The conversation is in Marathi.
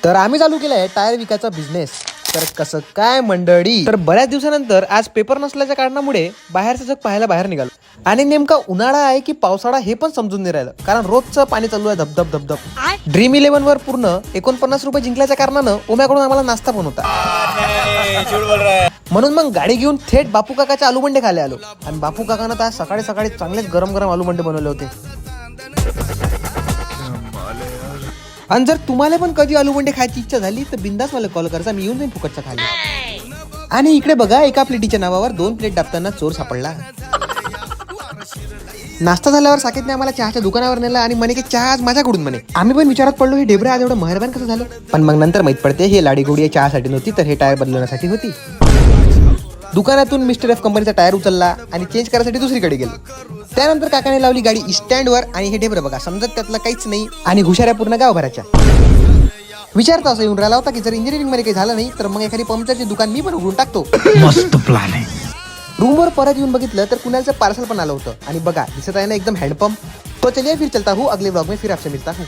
तर आम्ही चालू केलाय टायर विकायचा बिझनेस. तर कसं काय मंडळी, तर बऱ्याच दिवसानंतर आज पेपर नसल्याच्या कारणामुळे बाहेरचं जग पाहायला बाहेर निघालो. आणि नेमका उन्हाळा आहे की पावसाळा हे पण समजून नाही राहिलं, कारण रोजचं पाणी चालू आहे धबधब धबधब. ड्रीम 11 वर पूर्ण 49 रुपये जिंकल्याच्या कारणानं ओम्याकडून आम्हाला नाश्ता पण होता. म्हणून मग गाडी घेऊन थेट बापू काकाच्या आलूबंडे खायला आलो. आणि बापू काकानं आज सकाळी सकाळी चांगलेच गरम गरम आलूबंडे बनवले होते. आणि जर तुम्हाला पण कधी आलूबंडे खायची इच्छा झाली तर बिंदास मला कॉल करायचा, मी येऊन जाईन फुकटचा खायला. आणि इकडे बघा, एका प्लेटीच्या नावावर 2 प्लेट दाबताना चोर सापडला. नाश्ता झाल्यावर साकेतने आम्हाला चहाच्या दुकानावर नेला आणि म्हणे की चहा आज माझ्याकडून म्हणे. आम्ही पण विचारात पडलो, हे डेबरे आज एवढं मेहरबान कसं झालं. पण मग नंतर माहित पडते हे लाडीगोडी चहासाठी नव्हती, तर हे टायर बदलण्यासाठी होती. दुकानातून मिस्टर एफ कंपनीचा टायर उचलला आणि चेंज करायसाठी दुसरीकडे गेलो. त्यानंतर काकाने लावली गाडी स्टँडवर आणि हे डेबरं बघा, समजत त्यातलं काहीच नाही आणि हुशाऱ्या पूर्ण गावभराच्या. विचारता असं येऊन राहिला होता की जर इंजिनिअरिंग मध्ये काही झालं नाही तर मग एखादी पंक्चरची दुकान मी पण उघडून टाकतो. मस्त प्लॅन आहे. रूमवर परत येऊन बघितलं तर कुणालचं पार्सल पण आलं होतं. आणि बघा दिसत आहे ना एकदम हँडपंप. तो चलिए फिर चलता हूँ, अगले व्लॉग में फिर आपसे मिलता हूँ.